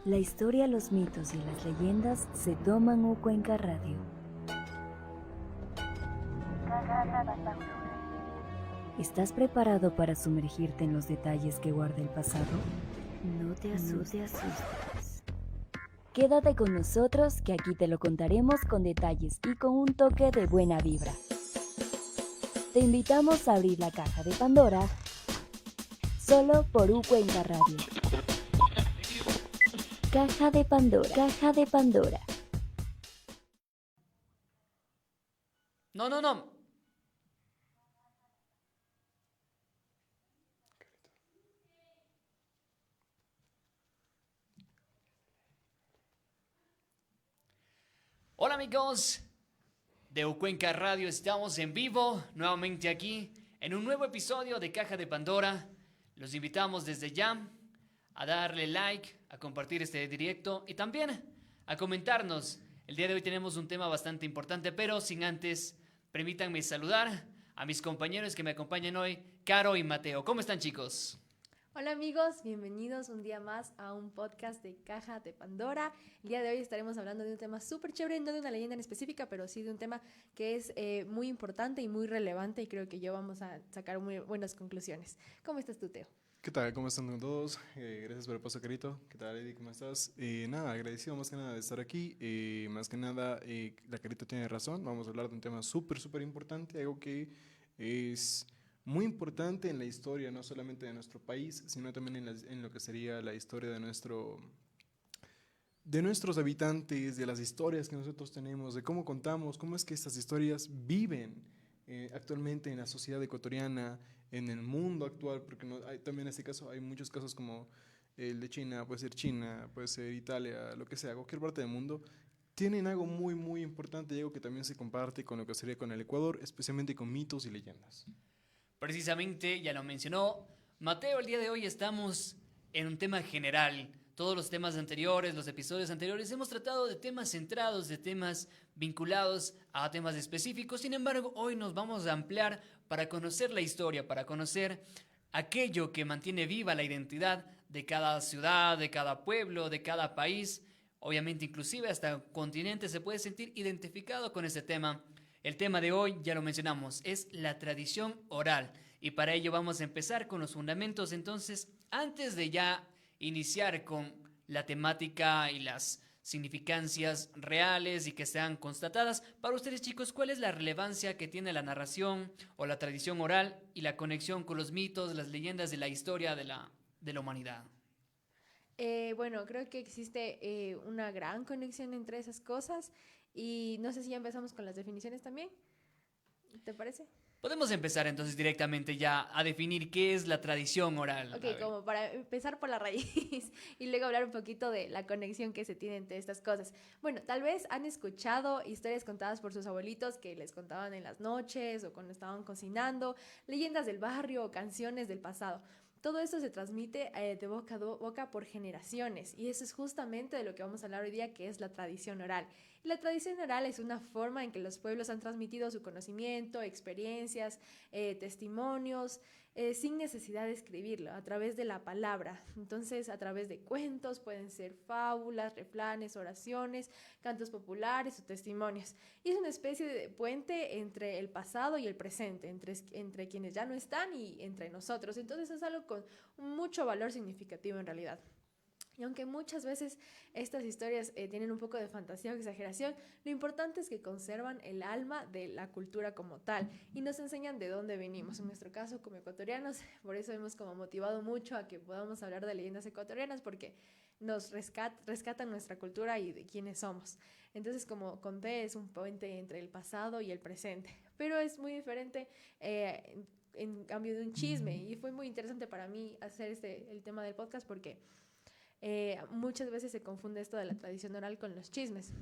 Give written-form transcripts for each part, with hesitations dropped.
La historia, los mitos y las leyendas se toman en Cuenca Radio. ¿Estás preparado para sumergirte en los detalles que guarda el pasado? No te asustes. Quédate con nosotros que aquí te lo contaremos con detalles y con un toque de buena vibra. Te invitamos a abrir la caja de Pandora solo por Cuenca Radio. Caja de Pandora, caja de Pandora. No. Hola amigos de Cuenca Radio, estamos en vivo nuevamente aquí en un nuevo episodio de Caja de Pandora. Los invitamos desde ya a darle like, a compartir este directo y también a comentarnos. El día de hoy tenemos un tema bastante importante, pero sin antes, permítanme saludar a mis compañeros que me acompañan hoy, Caro y Mateo. ¿Cómo están, chicos? Hola amigos, bienvenidos un día más a un podcast de Caja de Pandora. El día de hoy estaremos hablando de un tema súper chévere, no de una leyenda en específica, pero sí de un tema que es muy importante y muy relevante y creo que yo vamos a sacar muy buenas conclusiones. ¿Cómo estás tú, Teo? ¿Qué tal? ¿Cómo están todos? Gracias por el paso, Carito. ¿Qué tal, Eddie? ¿Cómo estás? Nada, agradecido más que nada de estar aquí. Más que nada, la Carito tiene razón. Vamos a hablar de un tema súper importante, algo que es muy importante en la historia, no solamente de nuestro país, sino también en lo que sería la historia de nuestros habitantes, de las historias que nosotros tenemos, de cómo contamos, cómo es que estas historias viven actualmente en la sociedad ecuatoriana, en el mundo actual, porque también en este caso hay muchos casos como el de China, puede ser Italia, lo que sea, cualquier parte del mundo, tienen algo muy importante y algo que también se comparte con lo que sería con el Ecuador, especialmente con mitos y leyendas. Precisamente, ya lo mencionó Mateo, el día de hoy estamos en un tema general. Todos los temas anteriores, los episodios anteriores, hemos tratado de temas centrados, de temas vinculados a temas específicos. Sin embargo, hoy nos vamos a ampliar para conocer la historia, para conocer aquello que mantiene viva la identidad de cada ciudad, de cada pueblo, de cada país. Obviamente, inclusive hasta un continente se puede sentir identificado con ese tema. El tema de hoy, ya lo mencionamos, es la tradición oral. Y para ello vamos a empezar con los fundamentos. Entonces, antes de ya iniciar con la temática y las significancias reales y que sean constatadas, para ustedes, chicos, ¿cuál es la relevancia que tiene la narración o la tradición oral y la conexión con los mitos, las leyendas de la historia de la humanidad? Bueno, creo que existe una gran conexión entre esas cosas y no sé si ya empezamos con las definiciones también. ¿Te parece? Podemos empezar entonces directamente ya a definir qué es la tradición oral. Ok, como para empezar por la raíz y luego hablar un poquito de la conexión que se tiene entre estas cosas. Bueno, tal vez han escuchado historias contadas por sus abuelitos que les contaban en las noches o cuando estaban cocinando, leyendas del barrio o canciones del pasado. Todo esto se transmite de boca a boca por generaciones y eso es justamente de lo que vamos a hablar hoy día, que es la tradición oral. Y la tradición oral es una forma en que los pueblos han transmitido su conocimiento, experiencias, testimonios, sin necesidad de escribirlo, a través de la palabra. Entonces, a través de cuentos, pueden ser fábulas, refranes, oraciones, cantos populares o testimonios. Y es una especie de puente entre el pasado y el presente, entre quienes ya no están y entre nosotros. Entonces, es algo con mucho valor significativo en realidad. Y aunque muchas veces estas historias tienen un poco de fantasía o exageración, lo importante es que conservan el alma de la cultura como tal y nos enseñan de dónde venimos. En nuestro caso, como ecuatorianos, por eso hemos como motivado mucho a que podamos hablar de leyendas ecuatorianas, porque nos rescatan nuestra cultura y de quiénes somos. Entonces, como conté, es un puente entre el pasado y el presente, pero es muy diferente en cambio de un chisme, y fue muy interesante para mí hacer el tema del podcast porque muchas veces se confunde esto de la tradición oral con los chismes.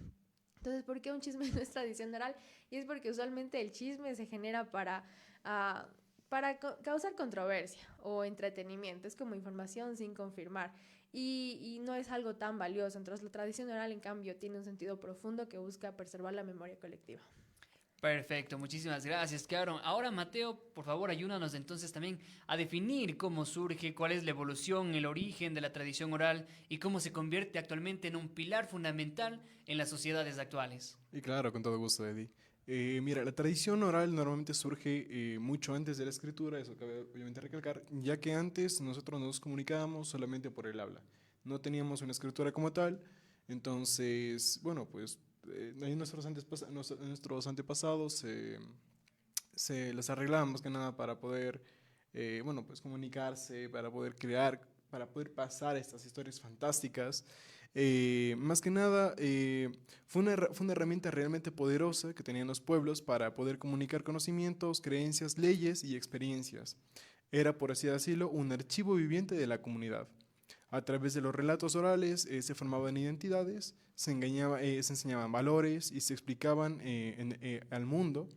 Entonces, ¿por qué un chisme no es tradición oral? Y es porque usualmente el chisme se genera para causar controversia o entretenimiento. Es como información sin confirmar y no es algo tan valioso. Entonces, la tradición oral, en cambio, tiene un sentido profundo que busca preservar la memoria colectiva. Perfecto, muchísimas gracias, Caron. Ahora, Mateo, por favor, ayúdanos entonces también a definir cómo surge, cuál es la evolución, el origen de la tradición oral y cómo se convierte actualmente en un pilar fundamental en las sociedades actuales. Y claro, con todo gusto, Eddie. Mira, la tradición oral normalmente surge mucho antes de la escritura, eso cabe obviamente recalcar, ya que antes nosotros nos comunicábamos solamente por el habla. No teníamos una escritura como tal, entonces, bueno, pues ahí nuestros antepasados se las arreglaban más que nada para poder, bueno, pues comunicarse, para poder crear, para poder pasar estas historias fantásticas. Más que nada, fue una herramienta realmente poderosa que tenían los pueblos para poder comunicar conocimientos, creencias, leyes y experiencias. Era, por así decirlo, un archivo viviente de la comunidad. A través de los relatos orales se formaban identidades, se enseñaban valores y se explicaban al mundo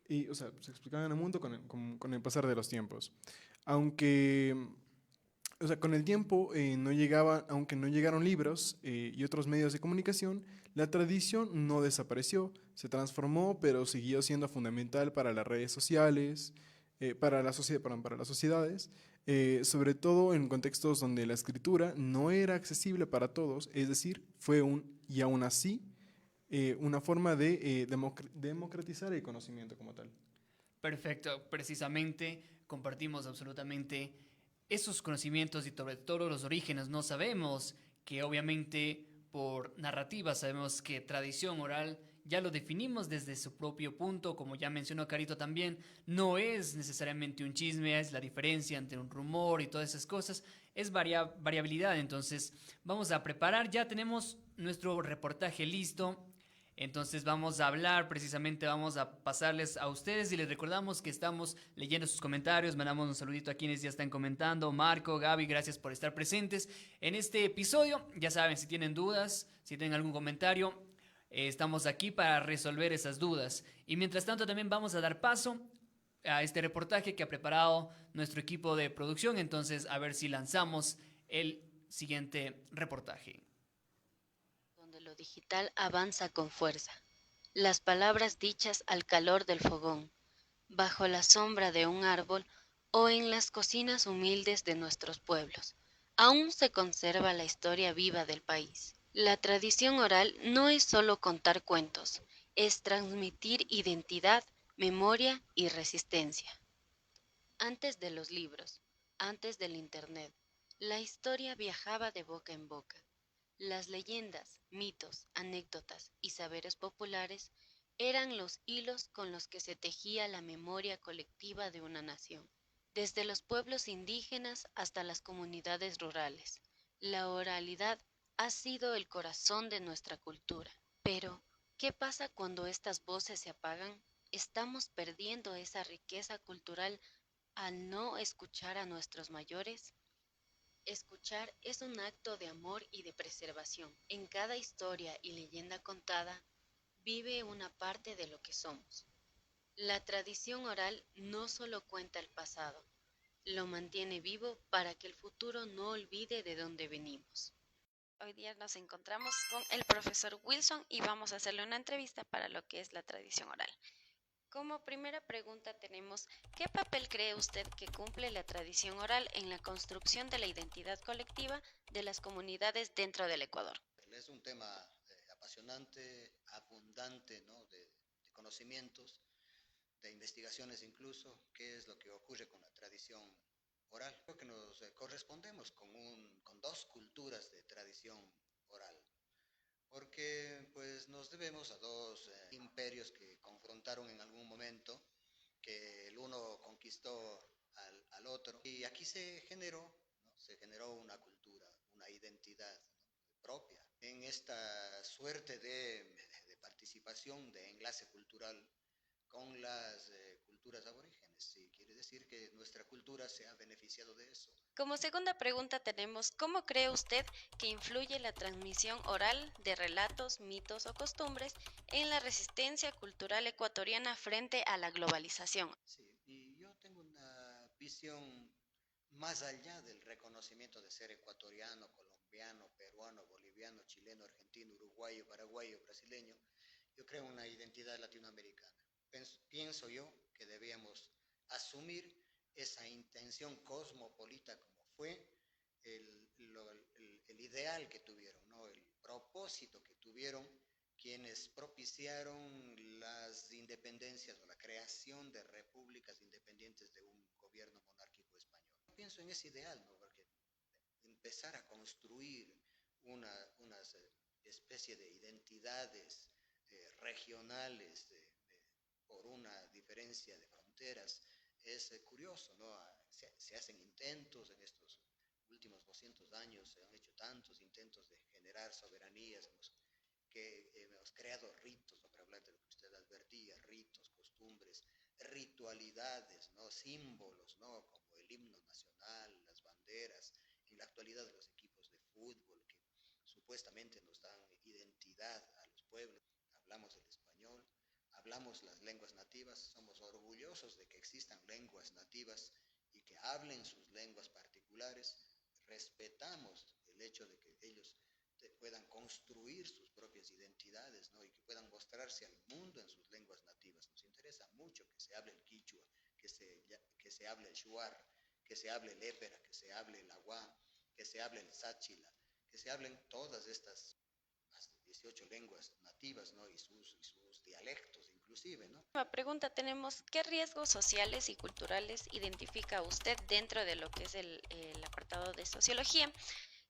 y, o sea, se explicaban al mundo con el pasar de los tiempos. Aunque, o sea, con el tiempo aunque no llegaron libros y otros medios de comunicación, la tradición no desapareció, se transformó, pero siguió siendo fundamental para las redes sociales, para las sociedades, sobre todo en contextos donde la escritura no era accesible para todos, es decir, y aún así, una forma de democratizar el conocimiento como tal. Perfecto, precisamente compartimos absolutamente esos conocimientos y sobre todo los orígenes. No sabemos que obviamente por narrativa sabemos que tradición oral ya lo definimos desde su propio punto, como ya mencionó Carito también, no es necesariamente un chisme, es la diferencia entre un rumor y todas esas cosas, es variabilidad. Entonces vamos a preparar, ya tenemos nuestro reportaje listo. Entonces vamos a hablar, precisamente vamos a pasarles a ustedes y les recordamos que estamos leyendo sus comentarios, mandamos un saludito a quienes ya están comentando, Marco, Gaby, gracias por estar presentes en este episodio. Ya saben, si tienen dudas, si tienen algún comentario, estamos aquí para resolver esas dudas. Y mientras tanto también vamos a dar paso a este reportaje que ha preparado nuestro equipo de producción, entonces a ver si lanzamos el siguiente reportaje. Donde lo digital avanza con fuerza. Las palabras dichas al calor del fogón, bajo la sombra de un árbol o en las cocinas humildes de nuestros pueblos. Aún se conserva la historia viva del país. La tradición oral no es solo contar cuentos, es transmitir identidad, memoria y resistencia. Antes de los libros, antes del internet, la historia viajaba de boca en boca. Las leyendas, mitos, anécdotas y saberes populares eran los hilos con los que se tejía la memoria colectiva de una nación. Desde los pueblos indígenas hasta las comunidades rurales, la oralidad ha sido el corazón de nuestra cultura. Pero, ¿qué pasa cuando estas voces se apagan? ¿Estamos perdiendo esa riqueza cultural al no escuchar a nuestros mayores? Escuchar es un acto de amor y de preservación. En cada historia y leyenda contada vive una parte de lo que somos. La tradición oral no solo cuenta el pasado, lo mantiene vivo para que el futuro no olvide de dónde venimos. Hoy día nos encontramos con el profesor Wilson y vamos a hacerle una entrevista para lo que es la tradición oral. Como primera pregunta tenemos, ¿qué papel cree usted que cumple la tradición oral en la construcción de la identidad colectiva de las comunidades dentro del Ecuador? Es un tema apasionante, abundante, ¿no? de conocimientos, de investigaciones incluso, qué es lo que ocurre con la tradición oral. Creo que nos correspondemos con dos culturas de tradición oral, porque pues nos debemos a dos imperios que confrontaron en algún momento, que el uno conquistó al otro, y aquí se generó una cultura, una identidad, ¿no? propia. En esta suerte de participación, de enlace cultural con las culturas aborígenes, y quiere decir que nuestra cultura se ha beneficiado de eso. Como segunda pregunta tenemos, ¿cómo cree usted que influye la transmisión oral de relatos, mitos o costumbres en la resistencia cultural ecuatoriana frente a la globalización? Sí, y yo tengo una visión más allá del reconocimiento de ser ecuatoriano, colombiano, peruano, boliviano, chileno, argentino, uruguayo, paraguayo, brasileño. Yo creo una identidad latinoamericana. pienso yo que debíamos asumir esa intención cosmopolita como fue el ideal que tuvieron, ¿no? El propósito que tuvieron quienes propiciaron las independencias o la creación de repúblicas independientes de un gobierno monárquico español. Pienso en ese ideal, ¿no? Porque empezar a construir una especie de identidades regionales por una diferencia de fronteras es curioso, ¿no? Se hacen intentos en estos últimos 200 años, se han hecho tantos intentos de generar soberanías, hemos creado ritos, ¿no? Para hablar de lo que usted advertía, ritos, costumbres, ritualidades, ¿no? Símbolos, ¿no? Como el himno nacional, las banderas, en la actualidad los equipos de fútbol que supuestamente nos dan identidad a los pueblos. Hablamos el español, hablamos las lenguas nativas, somos orgullosos de que existan lenguas nativas y que hablen sus lenguas particulares, respetamos el hecho de que ellos puedan construir sus propias identidades, ¿no? Y que puedan mostrarse al mundo en sus lenguas nativas. Nos interesa mucho que se hable el quichua, que se hable el shuar, que se hable el épera, que se hable el agua, que se hable el sáchila, que se hablen todas estas más de 18 lenguas nativas, ¿no? Y sus dialectos inclusive, ¿no? Última pregunta tenemos, ¿qué riesgos sociales y culturales identifica usted dentro de lo que es el apartado de sociología?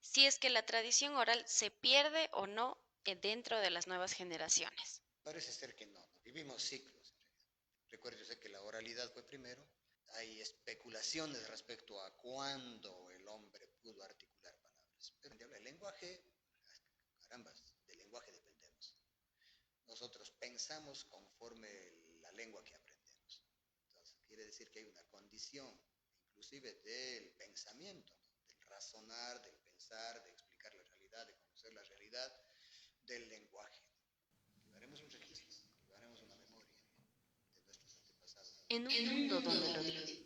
Si es que la tradición oral se pierde o no dentro de las nuevas generaciones. Parece ser que no, ¿no? Vivimos ciclos. Recuerde usted que la oralidad fue primero. Hay especulaciones respecto a cuándo el hombre pudo articular palabras. Pero el lenguaje, carambas, del lenguaje dependemos. Nosotros pensamos conforme la lengua que aprendemos. Entonces, quiere decir que hay una condición, inclusive del pensamiento, ¿no? Del razonar, del pensar, de explicar la realidad, de conocer la realidad, del lenguaje. Llevaremos un registro, llevaremos una memoria de nuestros antepasados. En un mundo donde lo digo.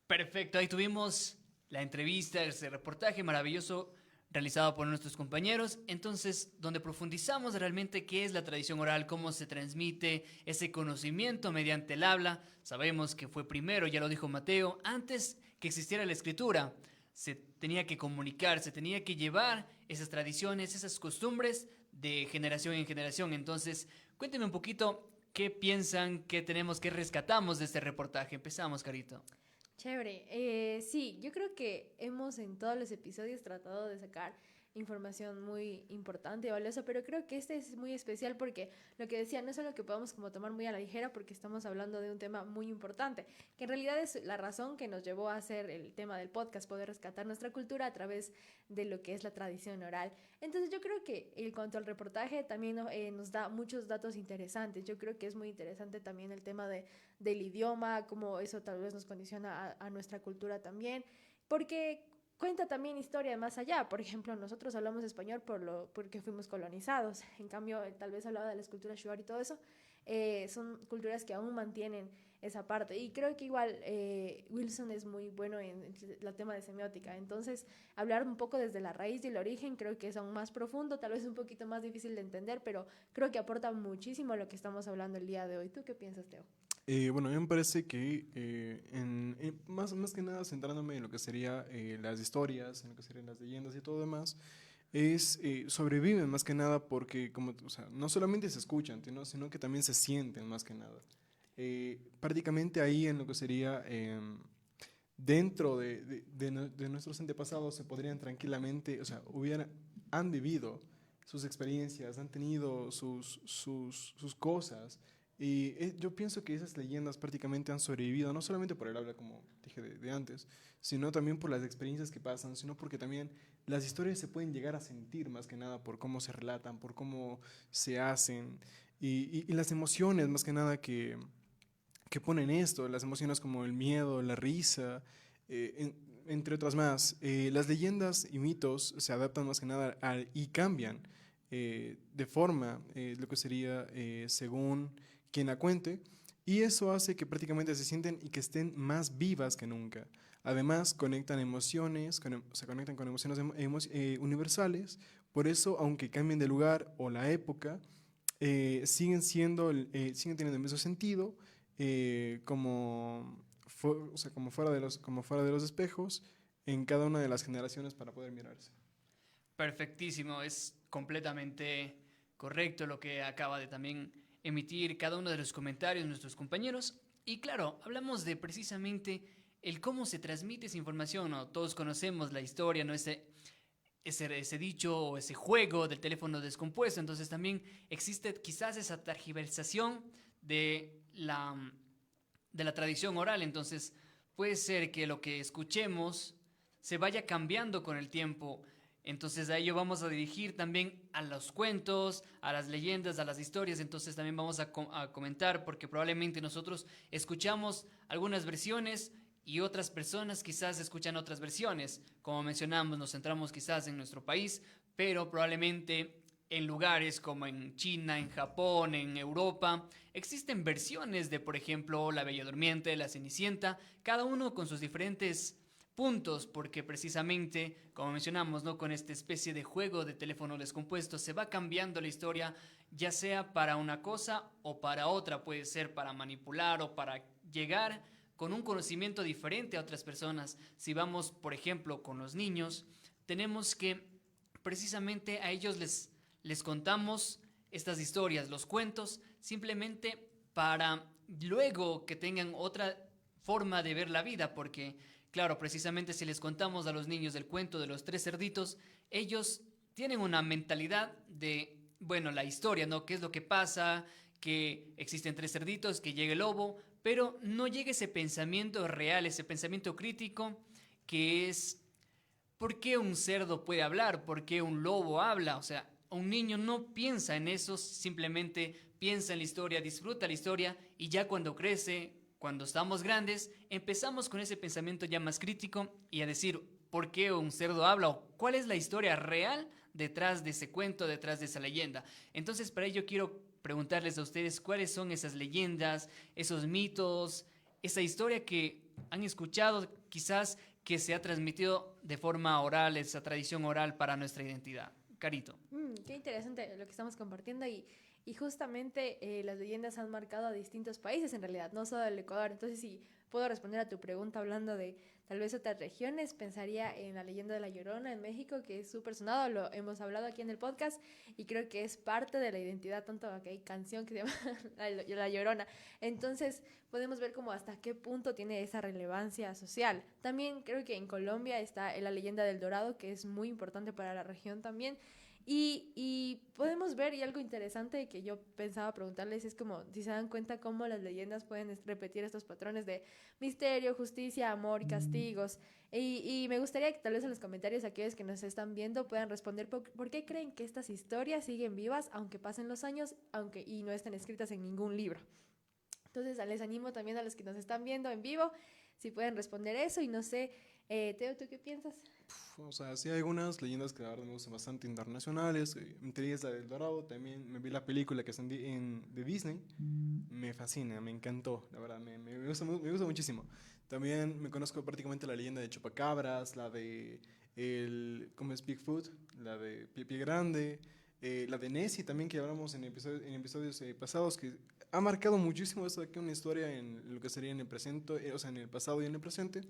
Perfecto, ahí tuvimos la entrevista, ese reportaje maravilloso realizado por nuestros compañeros, entonces donde profundizamos realmente qué es la tradición oral, cómo se transmite ese conocimiento mediante el habla. Sabemos que fue primero, ya lo dijo Mateo, antes que existiera la escritura, se tenía que comunicar, se tenía que llevar esas tradiciones, esas costumbres de generación en generación. Entonces, cuéntenme un poquito qué piensan, qué tenemos, qué rescatamos de este reportaje. Empezamos, Carito. Chévere. Sí, yo creo que hemos en todos los episodios tratado de sacar información muy importante y valiosa, pero creo que este es muy especial porque lo que decía no es algo que podamos como tomar muy a la ligera porque estamos hablando de un tema muy importante, que en realidad es la razón que nos llevó a hacer el tema del podcast, poder rescatar nuestra cultura a través de lo que es la tradición oral. Entonces yo creo que en cuanto al reportaje también nos da muchos datos interesantes. Yo creo que es muy interesante también el tema del idioma, cómo eso tal vez nos condiciona a nuestra cultura también, porque cuenta también historia más allá. Por ejemplo, nosotros hablamos español porque fuimos colonizados. En cambio, tal vez hablaba de las culturas shuar y todo eso. Son culturas que aún mantienen esa parte. Y creo que igual Wilson es muy bueno en el tema de semiótica. Entonces, hablar un poco desde la raíz y el origen creo que es aún más profundo, tal vez un poquito más difícil de entender, pero creo que aporta muchísimo a lo que estamos hablando el día de hoy. ¿Tú qué piensas, Teo? Bueno, a mí me parece que más que nada centrándome en lo que serían las historias, en lo que serían las leyendas y todo demás, sobreviven más que nada porque o sea, no solamente se escuchan, sino que también se sienten más que nada. Prácticamente ahí en lo que sería dentro de nuestros antepasados se podrían tranquilamente, o sea, han vivido sus experiencias, han tenido sus cosas. Y yo pienso que esas leyendas prácticamente han sobrevivido, no solamente por el habla, como dije de antes, sino también por las experiencias que pasan, sino porque también las historias se pueden llegar a sentir más que nada por cómo se relatan, por cómo se hacen, y las emociones más que nada que ponen esto, las emociones como el miedo, la risa, entre otras más. Las leyendas y mitos se adaptan más que nada y cambian de forma, lo que sería según quien la cuente, y eso hace que prácticamente se sienten y que estén más vivas que nunca. Además, conectan emociones, se conectan con emociones universales, por eso, aunque cambien de lugar o la época, siguen teniendo el mismo sentido, o sea, como fuera de los espejos en cada una de las generaciones para poder mirarse. Perfectísimo, es completamente correcto lo que acaba de también emitir cada uno de los comentarios de nuestros compañeros. Y claro, hablamos de precisamente el cómo se transmite esa información, ¿no? Todos conocemos la historia, ¿no? Ese dicho o ese juego del teléfono descompuesto. Entonces también existe quizás esa tergiversación de la tradición oral. Entonces puede ser que lo que escuchemos se vaya cambiando con el tiempo. Entonces a ello vamos a dirigir también a los cuentos, a las leyendas, a las historias. Entonces también vamos a comentar, porque probablemente nosotros escuchamos algunas versiones y otras personas quizás escuchan otras versiones. Como mencionamos, nos centramos quizás en nuestro país, pero probablemente en lugares como en China, en Japón, en Europa, existen versiones de, por ejemplo, La Bella Durmiente, La Cenicienta, cada uno con sus diferentes puntos, porque precisamente, como mencionamos, ¿no? Con esta especie de juego de teléfono descompuesto se va cambiando la historia, ya sea para una cosa o para otra. Puede ser para manipular o para llegar con un conocimiento diferente a otras personas. Si vamos, por ejemplo, con los niños, tenemos que precisamente a ellos les contamos estas historias, los cuentos, simplemente para luego que tengan otra forma de ver la vida, porque claro, precisamente si les contamos a los niños el cuento de los 3 cerditos, ellos tienen una mentalidad de, bueno, la historia, ¿no? ¿Qué es lo que pasa? Que existen 3 cerditos, que llega el lobo, pero no llega ese pensamiento real, ese pensamiento crítico, que es, ¿por qué un cerdo puede hablar? ¿Por qué un lobo habla? O sea, un niño no piensa en eso, simplemente piensa en la historia, disfruta la historia, y ya cuando crece, cuando estamos grandes, empezamos con ese pensamiento ya más crítico y a decir, ¿por qué un cerdo habla? ¿O cuál es la historia real detrás de ese cuento, detrás de esa leyenda? Entonces, para ello quiero preguntarles a ustedes cuáles son esas leyendas, esos mitos, esa historia que han escuchado, quizás que se ha transmitido de forma oral, esa tradición oral para nuestra identidad. Carito. Qué interesante lo que estamos compartiendo y justamente las leyendas han marcado a distintos países en realidad, no solo el Ecuador. Entonces, si puedo responder a tu pregunta hablando de tal vez otras regiones, pensaría en la leyenda de La Llorona en México, que es súper sonado, lo hemos hablado aquí en el podcast y creo que es parte de la identidad, tanto que hay canción que se llama La Llorona. Entonces, podemos ver como hasta qué punto tiene esa relevancia social. También creo que en Colombia está la leyenda del Dorado, que es muy importante para la región también. Y podemos ver, y algo interesante que yo pensaba preguntarles es como si se dan cuenta cómo las leyendas pueden repetir estos patrones de misterio, justicia, amor y castigos. Y me gustaría que tal vez en los comentarios aquellos que nos están viendo puedan responder por qué creen que estas historias siguen vivas aunque pasen los años y no estén escritas en ningún libro. Entonces les animo también a los que nos están viendo en vivo si pueden responder eso. Y no sé, Teo, ¿tú qué piensas? O sea, sí hay algunas leyendas que la verdad me gustan bastante internacionales. Entre ellas la del Dorado. También me vi la película que está de Disney. Me fascina, me encantó. La verdad, me gusta muchísimo. También me conozco prácticamente la leyenda de Chupacabras, la de ¿cómo es? Bigfoot, la de Pie Grande, la de Nessie también que hablamos en episodios pasados, que ha marcado muchísimo esto de que una historia en lo que sería en el presente, o sea, en el pasado y en el presente.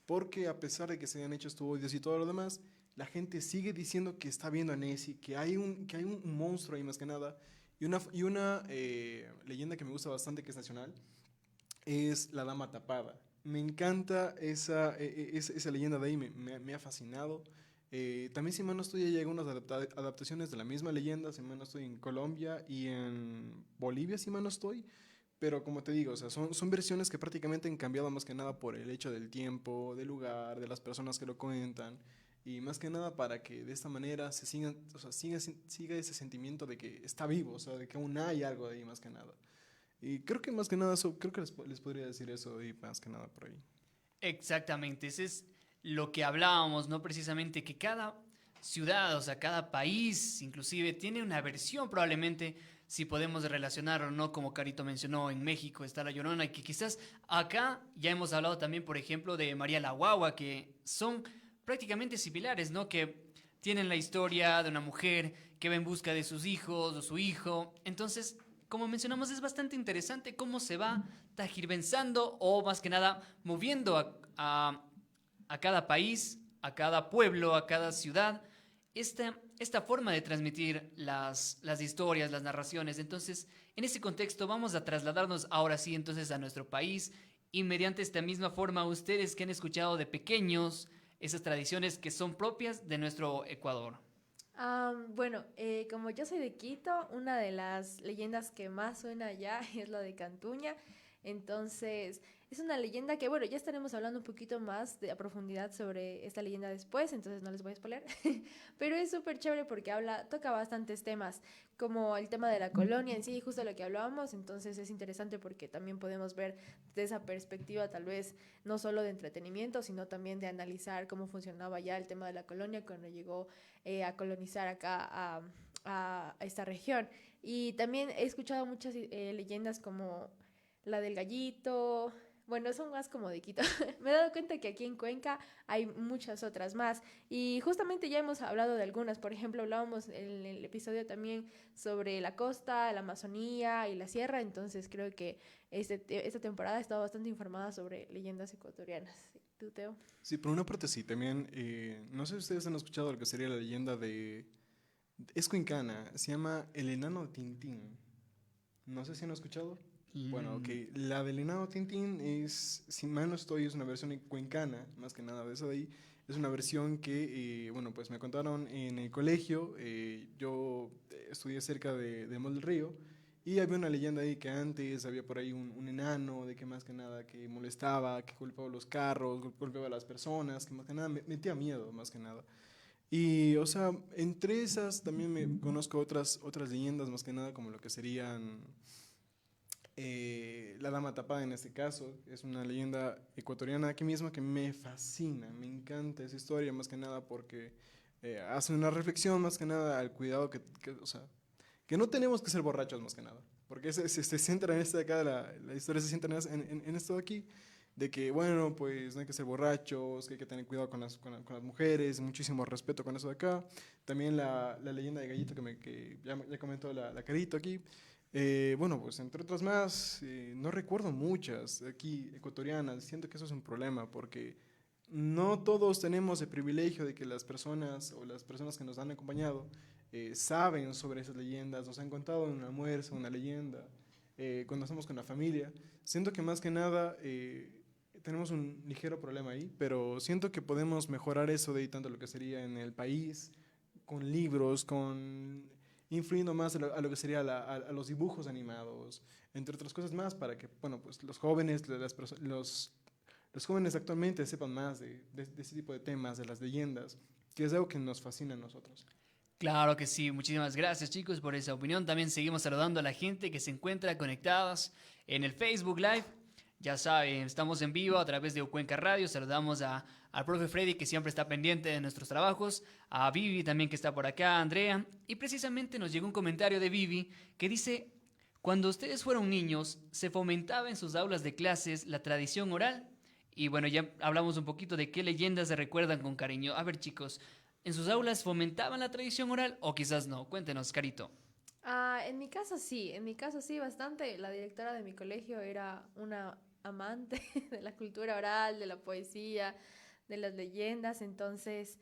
Porque a pesar de que se hayan hecho estudios y todo lo demás, la gente sigue diciendo que está viendo a Nessie, que hay un monstruo ahí más que nada. Y una leyenda que me gusta bastante, que es nacional, es la Dama Tapada. Me encanta esa leyenda de ahí, me ha fascinado. También, si mal no estoy, hay algunas adaptaciones de la misma leyenda, si mal no estoy, en Colombia y en Bolivia, si mal no estoy. Pero como te digo, o sea, son versiones que prácticamente han cambiado más que nada por el hecho del tiempo, del lugar, de las personas que lo cuentan. Y más que nada para que de esta manera siga ese sentimiento de que está vivo, o sea, de que aún hay algo ahí más que nada. Y creo que más que nada eso, creo que les podría decir eso y más que nada por ahí. Exactamente, ese es lo que hablábamos, ¿no? Precisamente que cada ciudad, o sea, cada país inclusive tiene una versión probablemente, si podemos relacionarlo, ¿no? Como Carito mencionó, en México está La Llorona, y que quizás acá ya hemos hablado también, por ejemplo, de María la Guagua, que son prácticamente similares, ¿no? Que tienen la historia de una mujer que va en busca de sus hijos o su hijo. Entonces, como mencionamos, es bastante interesante cómo se va tergiversando o más que nada moviendo a cada país, a cada pueblo, a cada ciudad, esta forma de transmitir las historias, las narraciones. Entonces, en ese contexto vamos a trasladarnos ahora sí entonces a nuestro país y mediante esta misma forma ustedes que han escuchado de pequeños esas tradiciones que son propias de nuestro Ecuador. Bueno, como yo soy de Quito, una de las leyendas que más suena allá es la de Cantuña. Entonces, es una leyenda que, bueno, ya estaremos hablando un poquito más a profundidad sobre esta leyenda después, entonces no les voy a spoiler. Pero es súper chévere porque toca bastantes temas, como el tema de la colonia en sí, justo lo que hablábamos. Entonces es interesante porque también podemos ver desde esa perspectiva, tal vez no solo de entretenimiento, sino también de analizar cómo funcionaba ya el tema de la colonia cuando llegó a colonizar acá a esta región. Y también he escuchado muchas leyendas como la del gallito. Bueno, son más como de Quito. Me he dado cuenta que aquí en Cuenca hay muchas otras más. Y justamente ya hemos hablado de algunas. Por ejemplo, hablábamos en el episodio también sobre la costa, la Amazonía y la sierra. Entonces creo que esta temporada he estado bastante informada sobre leyendas ecuatorianas. ¿Tú, Teo? Sí, por una parte sí, también, no sé si ustedes han escuchado lo que sería la leyenda es cuencana, se llama El Enano Tintín. No sé si han escuchado. Bueno, ok. La del Enano Tintín es, si mal no estoy, es una versión cuencana, más que nada de eso de ahí. Es una versión que, bueno, pues me contaron en el colegio. Yo estudié cerca de Mol del Río y había una leyenda ahí que antes había por ahí un enano de que más que nada que molestaba, que golpeaba los carros, golpeaba a las personas, que más que nada metía miedo, más que nada. Y, o sea, entre esas también me conozco otras leyendas, más que nada como lo que serían la Dama Tapada en este caso. Es una leyenda ecuatoriana aquí mismo que me fascina, me encanta esa historia, más que nada porque hace una reflexión más que nada al cuidado o sea, que no tenemos que ser borrachos más que nada, porque se centra en esta de acá, la historia se centra en esto de aquí, de que, bueno, pues no hay que ser borrachos, que hay que tener cuidado con las mujeres, muchísimo respeto con eso de acá. También la leyenda de Gallito que ya comentó la Carito aquí. Bueno, pues entre otras más, no recuerdo muchas aquí ecuatorianas. Siento que eso es un problema porque no todos tenemos el privilegio de que las personas o las personas que nos han acompañado saben sobre esas leyendas, nos han contado en un almuerzo, una leyenda, cuando estamos con la familia. Siento que más que nada tenemos un ligero problema ahí, pero siento que podemos mejorar eso de ahí tanto lo que sería en el país, con libros, influyendo más a lo que sería a los dibujos animados, entre otras cosas más, para que, bueno, pues los jóvenes, los jóvenes actualmente sepan más de ese tipo de temas, de las leyendas, que es algo que nos fascina a nosotros. Claro que sí, muchísimas gracias chicos por esa opinión. También seguimos saludando a la gente que se encuentra conectadas en el Facebook Live. Ya saben, estamos en vivo a través de Cuenca Radio. Saludamos al profe Freddy que siempre está pendiente de nuestros trabajos, a Vivi también que está por acá, a Andrea. Y precisamente nos llegó un comentario de Vivi que dice: cuando ustedes fueron niños, ¿se fomentaba en sus aulas de clases la tradición oral? Y bueno, ya hablamos un poquito de qué leyendas se recuerdan con cariño. A ver chicos, ¿en sus aulas fomentaban la tradición oral o quizás no? Cuéntenos, Carito. En mi caso sí, bastante. La directora de mi colegio era una amante de la cultura oral, de la poesía, de las leyendas. Entonces,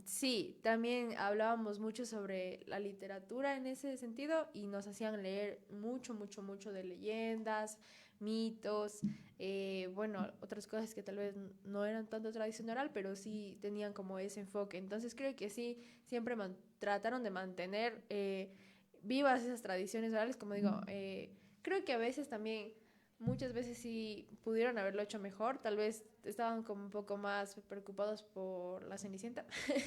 sí, también hablábamos mucho sobre la literatura en ese sentido y nos hacían leer mucho, mucho, mucho de leyendas, mitos, bueno, otras cosas que tal vez no eran tanto tradición oral, pero sí tenían como ese enfoque. Entonces creo que sí, siempre trataron de mantener vivas esas tradiciones orales, como digo. Creo que a veces también, muchas veces sí pudieron haberlo hecho mejor, tal vez estaban como un poco más preocupados por la Cenicienta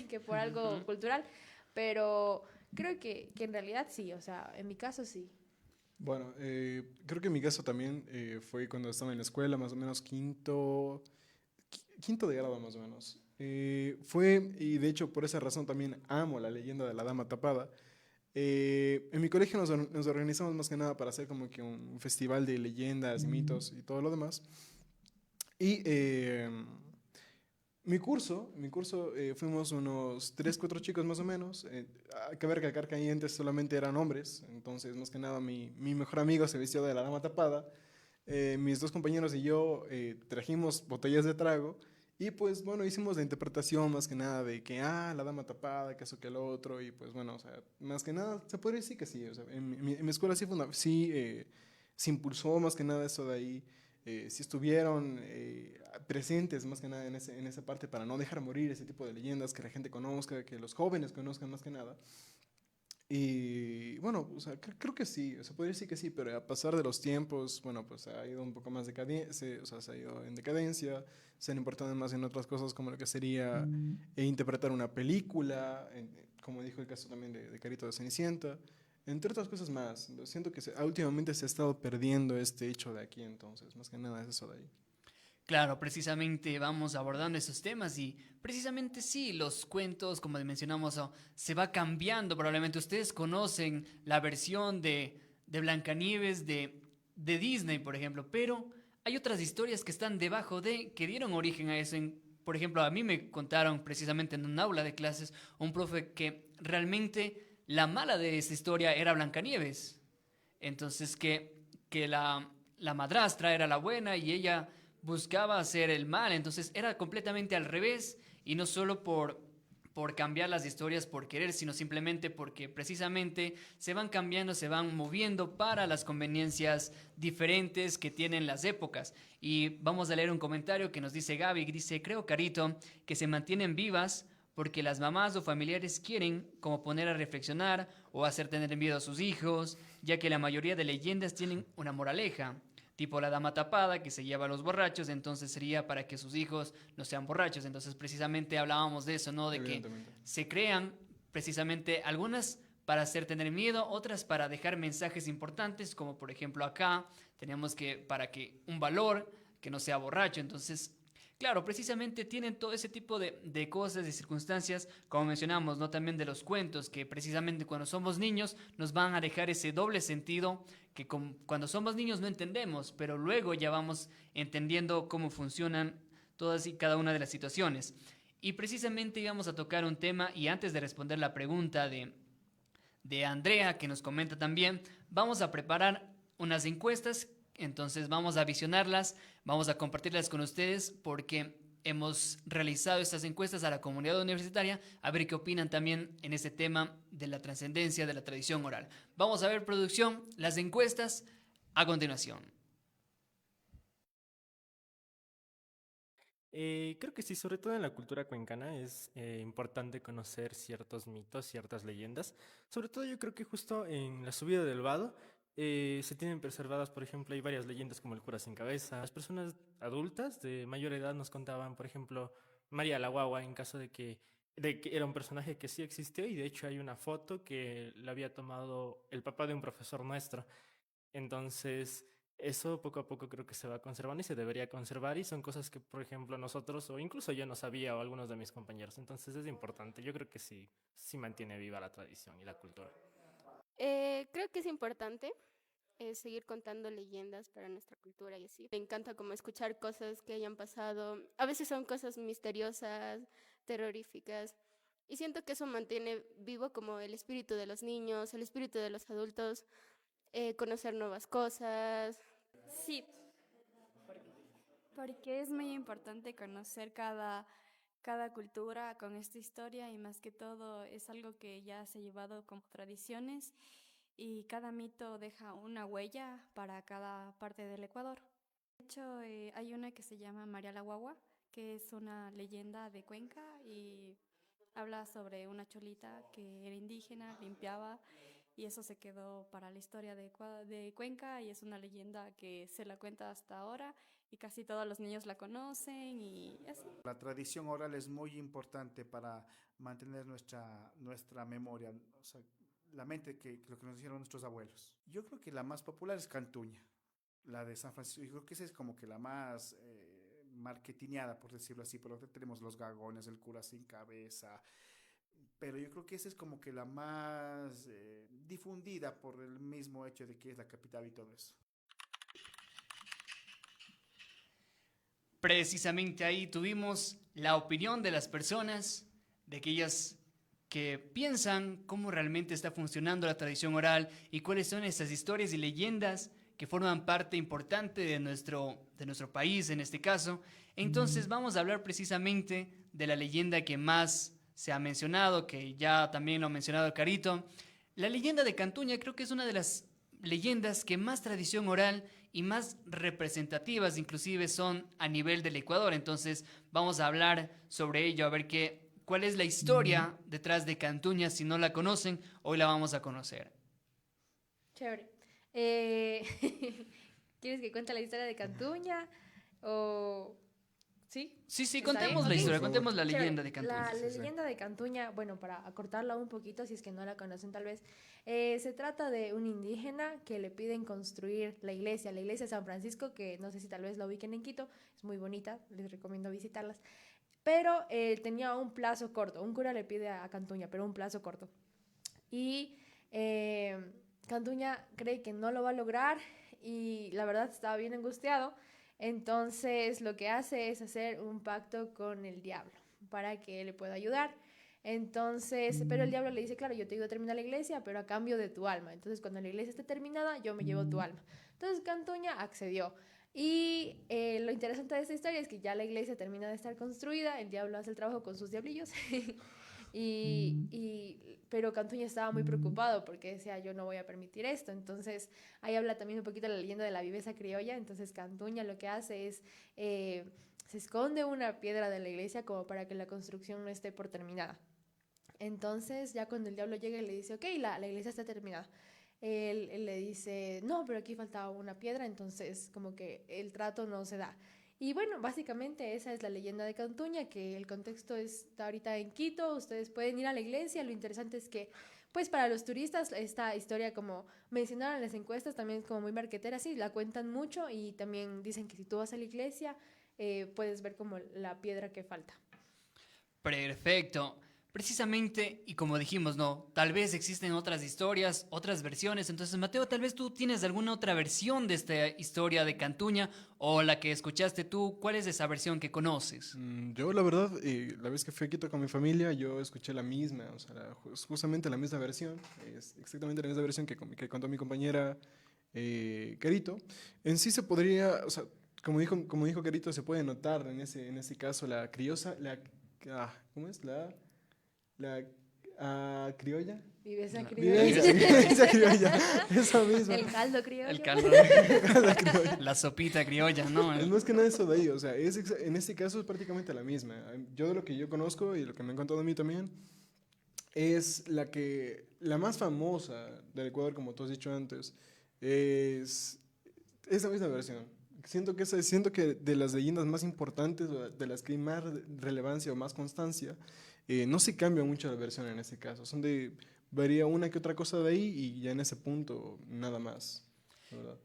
que por algo cultural, pero creo que en realidad sí, o sea, en mi caso sí. Bueno, creo que en mi caso también fue cuando estaba en la escuela, más o menos quinto de grado más o menos. Y de hecho por esa razón también amo la leyenda de la Dama Tapada. En mi colegio nos organizamos más que nada para hacer como que un festival de leyendas y mitos y todo lo demás. Y Mi curso fuimos unos 3, 4 chicos más o menos. Hay que ver que acá en antes solamente eran hombres, entonces más que nada mi mejor amigo se vistió de la dama tapada. Mis dos compañeros y yo trajimos botellas de trago y pues bueno, hicimos la interpretación más que nada de que, la dama tapada, que eso, que lo otro, y pues bueno, o sea, más que nada se podría decir que sí, o sea, en mi escuela sí, se impulsó más que nada eso de ahí, sí estuvieron presentes más que nada en esa parte para no dejar morir ese tipo de leyendas, que la gente conozca, que los jóvenes conozcan más que nada. Y bueno, o sea, creo que sí, o sea, podría decir que sí, pero a pasar de los tiempos, bueno, pues ha ido un poco más decadencia, o sea, se ha ido en decadencia, se han importado más en otras cosas como lo que sería interpretar una película, como dijo el caso también de Carito de Cenicienta, entre otras cosas más. Siento que últimamente se ha estado perdiendo este hecho de aquí, entonces, más que nada es eso de ahí. Claro, precisamente vamos abordando esos temas y precisamente sí, los cuentos, como mencionamos, se va cambiando. Probablemente ustedes conocen la versión de Blancanieves de Disney, por ejemplo, pero hay otras historias que están debajo que dieron origen a eso. Por ejemplo, a mí me contaron precisamente en un aula de clases un profe que realmente la mala de esa historia era Blancanieves. Entonces que la madrastra era la buena y ella buscaba hacer el mal, entonces era completamente al revés y no solo por cambiar las historias por querer, sino simplemente porque precisamente se van cambiando, se van moviendo para las conveniencias diferentes que tienen las épocas. Y vamos a leer un comentario que nos dice Gaby, que dice, creo, Carito, que se mantienen vivas porque las mamás o familiares quieren como poner a reflexionar o hacer tener miedo a sus hijos, ya que la mayoría de leyendas tienen una moraleja, tipo la dama tapada que se lleva a los borrachos, entonces sería para que sus hijos no sean borrachos. Entonces precisamente hablábamos de eso, ¿no? De que Evidentemente. se crean precisamente algunas para hacer tener miedo, otras para dejar mensajes importantes, como por ejemplo acá tenemos que para que un valor que no sea borracho. Entonces, claro, precisamente tienen todo ese tipo de cosas, de circunstancias, como mencionamos, ¿no? También de los cuentos, que precisamente cuando somos niños nos van a dejar ese doble sentido que cuando somos niños no entendemos, pero luego ya vamos entendiendo cómo funcionan todas y cada una de las situaciones. Y precisamente íbamos a tocar un tema, y antes de responder la pregunta de Andrea, que nos comenta también, vamos a preparar unas encuestas, entonces vamos a visionarlas, vamos a compartirlas con ustedes porque hemos realizado estas encuestas a la comunidad universitaria a ver qué opinan también en este tema de la trascendencia de la tradición oral. Vamos a ver, producción, las encuestas a continuación. Creo que sí, sobre todo en la cultura cuencana es importante conocer ciertos mitos, ciertas leyendas. Sobre todo yo creo que justo en la subida del vado se tienen preservadas, por ejemplo, hay varias leyendas como el cura sin cabeza. Las personas adultas de mayor edad nos contaban, por ejemplo, María la Guagua, en caso de que era un personaje que sí existió y de hecho hay una foto que la había tomado el papá de un profesor nuestro. Entonces, eso poco a poco creo que se va conservando y se debería conservar y son cosas que, por ejemplo, nosotros o incluso yo no sabía o algunos de mis compañeros. Entonces es importante. Yo creo que sí, sí mantiene viva la tradición y la cultura. Creo que es importante seguir contando leyendas para nuestra cultura y así. Me encanta como escuchar cosas que hayan pasado. A veces son cosas misteriosas, terroríficas. Y siento que eso mantiene vivo como el espíritu de los niños, el espíritu de los adultos, conocer nuevas cosas. Sí, porque es muy importante conocer cada cultura con esta historia y más que todo es algo que ya se ha llevado como tradiciones y cada mito deja una huella para cada parte del Ecuador. De hecho, hay una que se llama María la Guagua, que es una leyenda de Cuenca y habla sobre una cholita que era indígena, limpiaba y eso se quedó para la historia de Cuenca y es una leyenda que se la cuenta hasta ahora y casi todos los niños la conocen y así. La tradición oral es muy importante para mantener nuestra memoria, o sea, la mente que lo que nos dijeron nuestros abuelos. Yo creo que la más popular es Cantuña, la de San Francisco. Yo creo que esa es como que la más marketineada, por decirlo así. Por lo que tenemos los gagones, el cura sin cabeza, pero yo creo que esa es como que la más difundida por el mismo hecho de que es la capital y todo eso. Precisamente ahí tuvimos la opinión de las personas, de aquellas que piensan cómo realmente está funcionando la tradición oral y cuáles son esas historias y leyendas que forman parte importante de nuestro país en este caso. Entonces vamos a hablar precisamente de la leyenda que más se ha mencionado, que ya también lo ha mencionado Carito. La leyenda de Cantuña creo que es una de las leyendas que más tradición oral y más representativas inclusive son a nivel del Ecuador. Entonces vamos a hablar sobre ello, a ver cuál es la historia detrás de Cantuña. Si no la conocen, hoy la vamos a conocer. Chévere. ¿Quieres que cuente la historia de Cantuña? ¿O sí? Sí, ¿Está contemos bien? la Ok. historia, contemos la Chévere. leyenda de Cantuña. La leyenda de Cantuña, bueno, para acortarla un poquito, si es que no la conocen tal vez, se trata de un indígena que le piden construir la iglesia de San Francisco, que no sé si tal vez la ubiquen en Quito, es muy bonita, les recomiendo visitarlas, pero tenía un plazo corto, un cura le pide a Cantuña, pero un plazo corto. Y Cantuña cree que no lo va a lograr y la verdad estaba bien angustiado. Entonces lo que hace es hacer un pacto con el diablo para que le pueda ayudar. Entonces, pero el diablo le dice, claro, yo te ayudo a terminar la iglesia, pero a cambio de tu alma. Entonces, cuando la iglesia esté terminada, yo me llevo tu alma. Entonces, Cantuña accedió. Y lo interesante de esta historia es que ya la iglesia termina de estar construida, el diablo hace el trabajo con sus diablillos. Pero Cantuña estaba muy preocupado porque decía, yo no voy a permitir esto. Entonces, ahí habla también un poquito la leyenda de la viveza criolla. Entonces, Cantuña lo que hace es, se esconde una piedra de la iglesia como para que la construcción no esté por terminada. Entonces, ya cuando el diablo llega y le dice, ok, la iglesia está terminada. Él le dice, no, pero aquí faltaba una piedra, entonces como que el trato no se da. Y bueno, básicamente esa es la leyenda de Cantuña, que el contexto está ahorita en Quito, ustedes pueden ir a la iglesia, lo interesante es que, pues para los turistas, esta historia, como mencionaron en las encuestas, también es como muy marquetera, sí, la cuentan mucho y también dicen que si tú vas a la iglesia, puedes ver como la piedra que falta. Perfecto. Precisamente, y como dijimos, no, tal vez existen otras historias, otras versiones. Entonces, Mateo, tal vez tú tienes alguna otra versión de esta historia de Cantuña o la que escuchaste tú. ¿Cuál es esa versión que conoces? Yo, la verdad, la vez que fui a Quito con mi familia, yo escuché la misma, o sea, justamente la misma versión, es exactamente la misma versión que contó mi compañera Carito. En sí se podría, o sea, como dijo Carito, se puede notar en ese caso la criosa, ¿cómo es? La criolla. Viveza criolla. Viveza criolla. Eso mismo. El caldo criollo. El caldo criolla. La sopita criolla, ¿no? Es más que nada eso de ahí. O sea, en este caso es prácticamente la misma. Yo de lo que yo conozco y lo que me han contado a mí también, es la más famosa del Ecuador, como tú has dicho antes, es esa misma versión. Siento que de las leyendas más importantes, de las que hay más relevancia o más constancia, no se cambia mucho la versión en este caso. Varía una que otra cosa de ahí y ya en ese punto nada más, ¿verdad?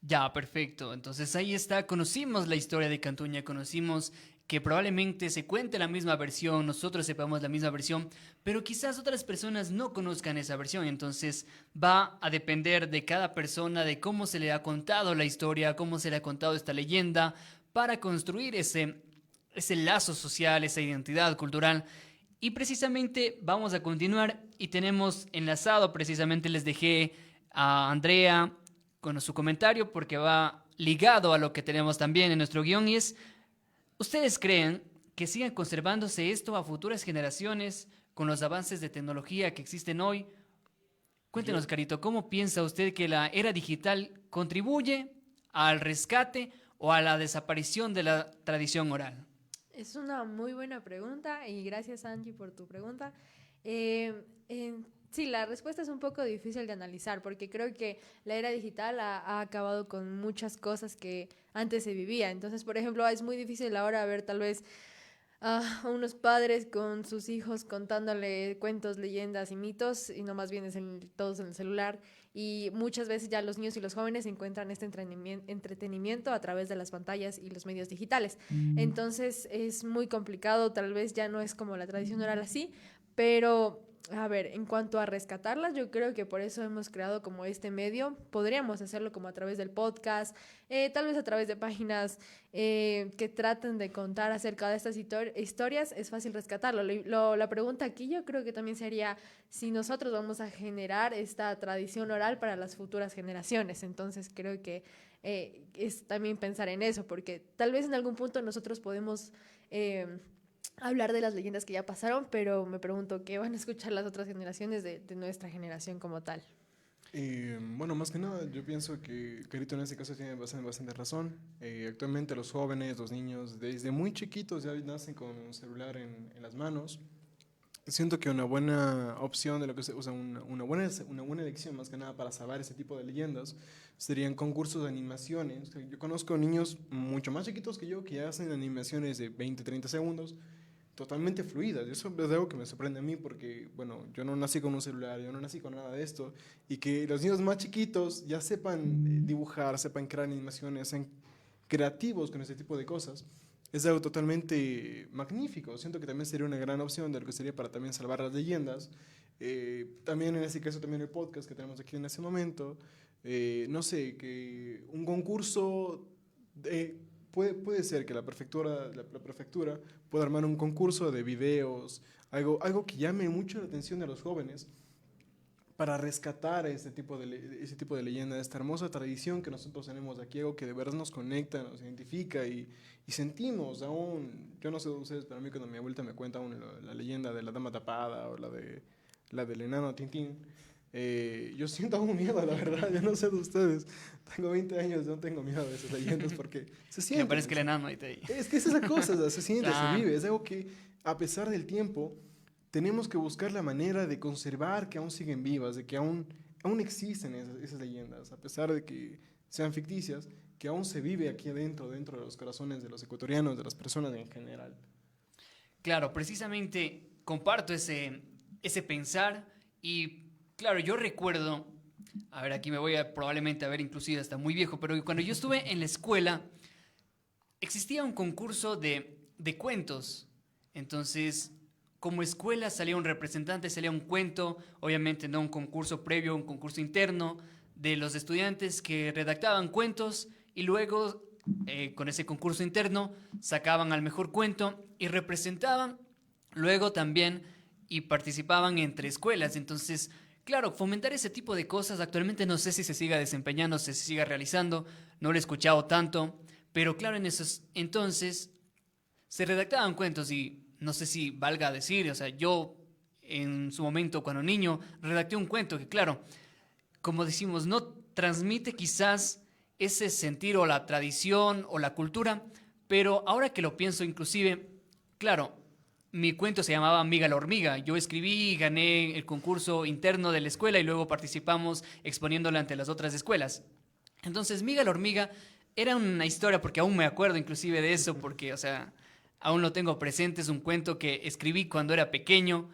Ya, perfecto. Entonces ahí está, conocimos la historia de Cantuña, conocimos que probablemente se cuente la misma versión, nosotros sepamos la misma versión, pero quizás otras personas no conozcan esa versión. Entonces va a depender de cada persona, de cómo se le ha contado la historia, cómo se le ha contado esta leyenda, para construir ese lazo social, esa identidad cultural. Y precisamente vamos a continuar y tenemos enlazado, precisamente les dejé a Andrea con su comentario porque va ligado a lo que tenemos también en nuestro guión, y es, ¿ustedes creen que sigan conservándose esto a futuras generaciones con los avances de tecnología que existen hoy? Cuéntenos, Carito, ¿cómo piensa usted que la era digital contribuye al rescate o a la desaparición de la tradición oral? Es una muy buena pregunta y gracias, Angie, por tu pregunta. Sí, la respuesta es un poco difícil de analizar porque creo que la era digital ha acabado con muchas cosas que antes se vivía. Entonces, por ejemplo, es muy difícil ahora ver tal vez a unos padres con sus hijos contándole cuentos, leyendas y mitos, y no más bien todos en el celular. Y muchas veces ya los niños y los jóvenes encuentran este entretenimiento a través de las pantallas y los medios digitales. Entonces es muy complicado, tal vez ya no es como la tradición oral así, pero a ver, en cuanto a rescatarlas, yo creo que por eso hemos creado como este medio. Podríamos hacerlo como a través del podcast, tal vez a través de páginas que traten de contar acerca de estas historias. Es fácil rescatarlo. La pregunta aquí yo creo que también sería si nosotros vamos a generar esta tradición oral para las futuras generaciones. Entonces creo que es también pensar en eso, porque tal vez en algún punto nosotros podemos hablar de las leyendas que ya pasaron, pero me pregunto qué van a escuchar las otras generaciones de nuestra generación como tal. Bueno, más que nada, yo pienso que Carito en este caso tiene bastante razón. Actualmente los jóvenes, los niños, desde muy chiquitos ya nacen con un celular en las manos. Siento que una buena opción de lo que se usa, una buena elección más que nada para salvar ese tipo de leyendas serían concursos de animaciones. O sea, yo conozco niños mucho más chiquitos que yo que ya hacen animaciones de 20, 30 segundos totalmente fluidas. Y eso es algo que me sorprende a mí porque, bueno, yo no nací con un celular, yo no nací con nada de esto. Y que los niños más chiquitos ya sepan dibujar, sepan crear animaciones, sean creativos con ese tipo de cosas. Es algo totalmente magnífico. Siento que también sería una gran opción de lo que sería para también salvar las leyendas. También en ese caso, también el podcast que tenemos aquí en ese momento. No sé, que un concurso, puede ser que la prefectura pueda armar un concurso de videos, algo que llame mucho la atención de los jóvenes para rescatar ese tipo de leyenda, esta hermosa tradición que nosotros tenemos aquí, algo que de verdad nos conecta, nos identifica y sentimos aún, yo no sé de ustedes, pero a mí cuando mi abuelita me cuenta aún la leyenda de la dama tapada o la del enano Tintín, yo siento aún miedo, la verdad, yo no sé de ustedes, tengo 20 años, no tengo miedo de esas leyendas porque se siente. Me parece que el enano ahí te... Es que es esa cosa, se siente, se vive, es algo que a pesar del tiempo tenemos que buscar la manera de conservar que aún siguen vivas, de que aún existen esas leyendas, a pesar de que sean ficticias, que aún se vive aquí adentro, dentro de los corazones de los ecuatorianos, de las personas en general. Claro, precisamente comparto ese pensar y, claro, yo recuerdo, a ver, aquí me voy a probablemente a ver inclusive hasta muy viejo, pero cuando yo estuve en la escuela existía un concurso de cuentos, entonces como escuela salía un representante, salía un cuento, obviamente no un concurso previo, un concurso interno de los estudiantes que redactaban cuentos y luego con ese concurso interno sacaban al mejor cuento y representaban luego también y participaban entre escuelas. Entonces, claro, fomentar ese tipo de cosas actualmente no sé si se siga desempeñando, si se siga realizando, no lo he escuchado tanto, pero claro, en esos entonces se redactaban cuentos y no sé si valga decir, o sea, yo en su momento cuando niño redacté un cuento que claro, como decimos, no transmite quizás ese sentir o la tradición o la cultura, pero ahora que lo pienso inclusive, claro, mi cuento se llamaba Miga la hormiga, yo escribí y gané el concurso interno de la escuela y luego participamos exponiéndolo ante las otras escuelas. Entonces Miga la hormiga era una historia, porque aún me acuerdo inclusive de eso, porque, o sea, aún lo tengo presente, es un cuento que escribí cuando era pequeño,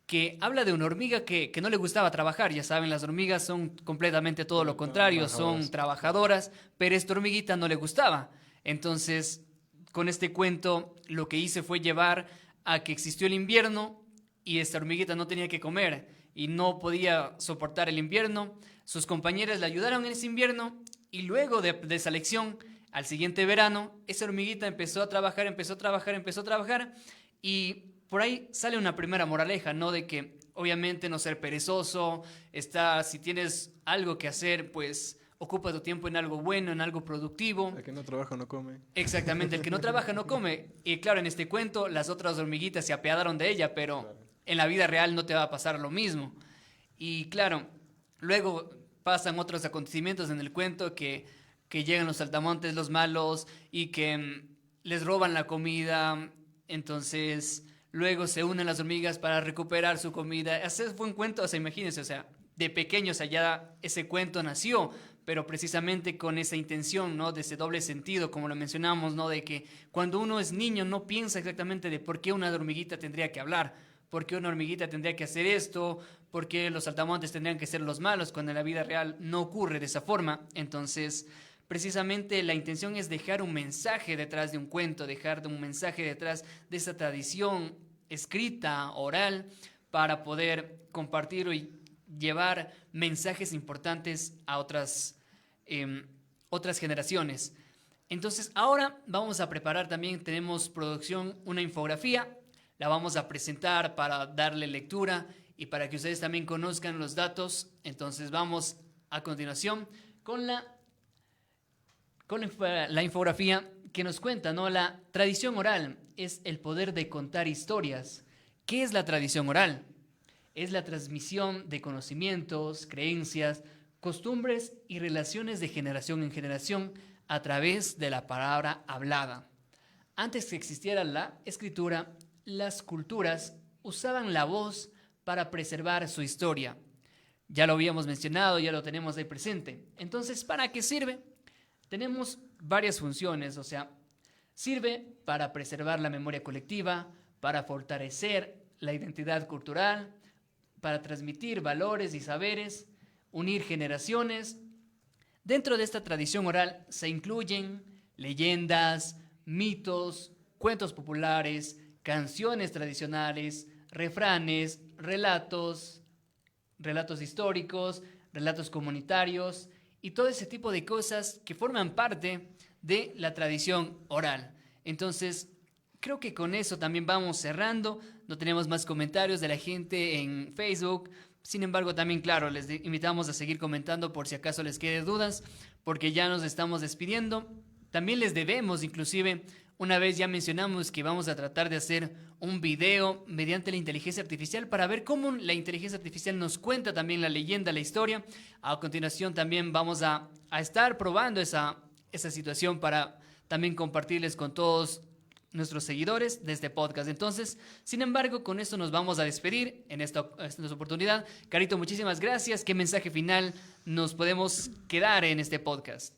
que habla de una hormiga que no le gustaba trabajar. Ya saben, las hormigas son completamente todo lo contrario, son trabajadoras, pero esta hormiguita no le gustaba. Entonces, con este cuento, lo que hice fue llevar a que existió el invierno y esta hormiguita no tenía que comer y no podía soportar el invierno. Sus compañeras le ayudaron en ese invierno y luego de esa lección, al siguiente verano, esa hormiguita empezó a trabajar y por ahí sale una primera moraleja, ¿no? De que obviamente no ser perezoso, si tienes algo que hacer, pues ocupa tu tiempo en algo bueno, en algo productivo. El que no trabaja no come. Exactamente, el que no trabaja no come. Y claro, en este cuento las otras hormiguitas se apiadaron de ella, pero en la vida real no te va a pasar lo mismo. Y claro, luego pasan otros acontecimientos en el cuento que llegan los saltamontes, los malos, y que les roban la comida. Entonces, luego se unen las hormigas para recuperar su comida. Ese fue un cuento, o sea, imagínense, o sea, de pequeños allá ese cuento nació, pero precisamente con esa intención, ¿no? De ese doble sentido, como lo mencionamos, ¿no? De que cuando uno es niño no piensa exactamente de por qué una hormiguita tendría que hablar, por qué una hormiguita tendría que hacer esto, por qué los saltamontes tendrían que ser los malos, cuando en la vida real no ocurre de esa forma. Entonces, precisamente la intención es dejar un mensaje detrás de un cuento, dejar un mensaje detrás de esa tradición escrita, oral, para poder compartir y llevar mensajes importantes a otras generaciones. Entonces ahora vamos a preparar también, tenemos producción, una infografía, la vamos a presentar para darle lectura y para que ustedes también conozcan los datos. Entonces vamos a continuación con la infografía que nos cuenta, ¿no? La tradición oral es el poder de contar historias. ¿Qué es la tradición oral? Es la transmisión de conocimientos, creencias, costumbres y relaciones de generación en generación a través de la palabra hablada. Antes que existiera la escritura, las culturas usaban la voz para preservar su historia. Ya lo habíamos mencionado, ya lo tenemos ahí presente. Entonces, ¿para qué sirve? Tenemos varias funciones, o sea, sirve para preservar la memoria colectiva, para fortalecer la identidad cultural, para transmitir valores y saberes, unir generaciones. Dentro de esta tradición oral se incluyen leyendas, mitos, cuentos populares, canciones tradicionales, refranes, relatos históricos, relatos comunitarios y todo ese tipo de cosas que forman parte de la tradición oral. Entonces, creo que con eso también vamos cerrando. No tenemos más comentarios de la gente en Facebook. Sin embargo, también, claro, les invitamos a seguir comentando por si acaso les quede dudas, porque ya nos estamos despidiendo. También les debemos, inclusive, una vez ya mencionamos que vamos a tratar de hacer un video mediante la inteligencia artificial para ver cómo la inteligencia artificial nos cuenta también la leyenda, la historia. A continuación también vamos a estar probando esa situación para también compartirles con todos nuestros seguidores de este podcast. Entonces, sin embargo, con esto nos vamos a despedir en esta oportunidad. Carito, muchísimas gracias. ¿Qué mensaje final nos podemos quedar en este podcast?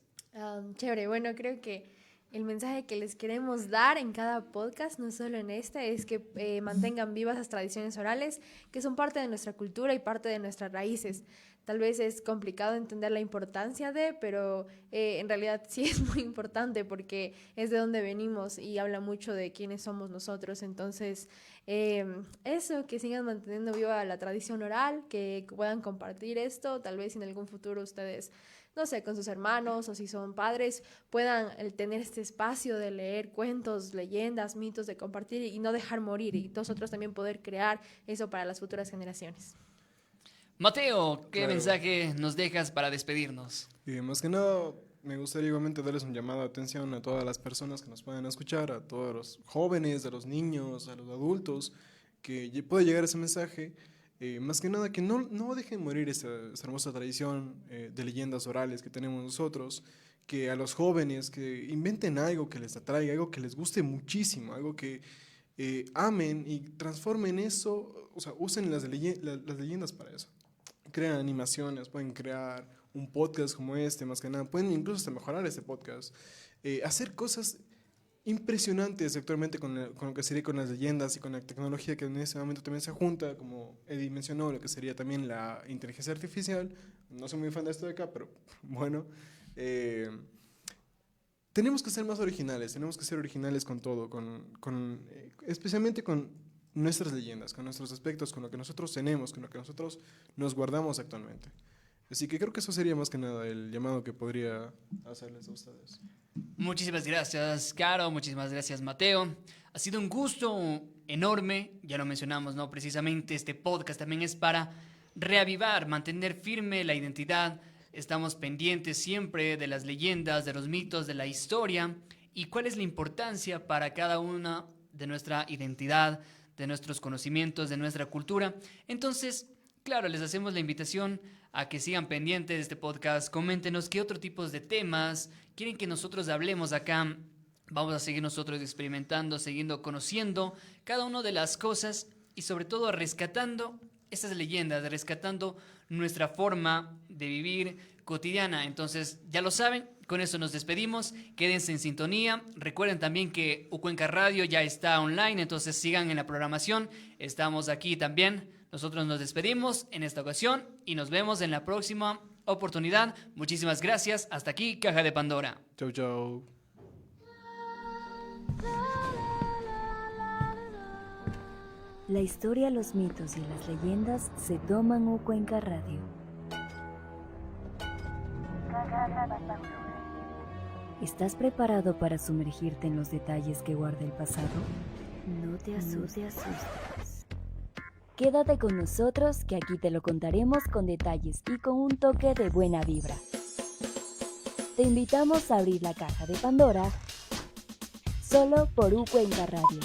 Chévere, bueno, creo que el mensaje que les queremos dar en cada podcast, no solo en este, es que mantengan vivas las tradiciones orales, que son parte de nuestra cultura y parte de nuestras raíces. Tal vez es complicado entender la importancia pero en realidad sí es muy importante porque es de donde venimos y habla mucho de quiénes somos nosotros. Entonces, eso, que sigan manteniendo viva la tradición oral, que puedan compartir esto, tal vez en algún futuro ustedes, no sé, con sus hermanos o si son padres, puedan tener este espacio de leer cuentos, leyendas, mitos, de compartir y no dejar morir, y nosotros también poder crear eso para las futuras generaciones. Mateo, ¿qué mensaje nos dejas para despedirnos? Más que nada, me gustaría igualmente darles un llamado de atención a todas las personas que nos puedan escuchar, a todos los jóvenes, a los niños, a los adultos, que pueda llegar ese mensaje. Más que nada, que no dejen morir esa hermosa tradición de leyendas orales que tenemos nosotros, que a los jóvenes que inventen algo que les atraiga, algo que les guste muchísimo, algo que amen y transformen eso, o sea, usen las leyendas para eso. Crean animaciones, pueden crear un podcast como este, más que nada, pueden incluso hasta mejorar este podcast, hacer cosas impresionantes actualmente con lo que sería con las leyendas y con la tecnología que en ese momento también se junta, como Eddie mencionó, lo que sería también la inteligencia artificial. No soy muy fan de esto de acá, pero bueno, tenemos que ser más originales, tenemos que ser originales con todo, especialmente con nuestras leyendas, con nuestros aspectos, con lo que nosotros tenemos, con lo que nosotros nos guardamos actualmente. Así que creo que eso sería más que nada el llamado que podría hacerles a ustedes. Muchísimas gracias, Caro. Muchísimas gracias, Mateo. Ha sido un gusto enorme. Ya lo mencionamos, ¿no? Precisamente este podcast también es para reavivar, mantener firme la identidad. Estamos pendientes siempre de las leyendas, de los mitos, de la historia y cuál es la importancia para cada una de nuestra identidad, de nuestros conocimientos, de nuestra cultura. Entonces, claro, les hacemos la invitación a que sigan pendientes de este podcast. Coméntenos qué otro tipo de temas quieren que nosotros hablemos acá. Vamos a seguir nosotros experimentando, siguiendo conociendo cada una de las cosas y sobre todo rescatando estas leyendas, rescatando nuestra forma de vivir cotidiana. Entonces, ya lo saben, con eso nos despedimos. Quédense en sintonía. Recuerden también que Ucuenca Radio ya está online, entonces sigan en la programación. Estamos aquí también. Nosotros nos despedimos en esta ocasión y nos vemos en la próxima oportunidad. Muchísimas gracias. Hasta aquí, Caja de Pandora. Chau, chau. La historia, los mitos y las leyendas se toman en Cuenca Radio. ¿Estás preparado para sumergirte en los detalles que guarda el pasado? No te asustes. Quédate con nosotros que aquí te lo contaremos con detalles y con un toque de buena vibra. Te invitamos a abrir la caja de Pandora solo por Cuenca Radio.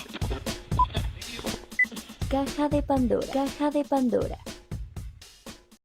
Caja de Pandora.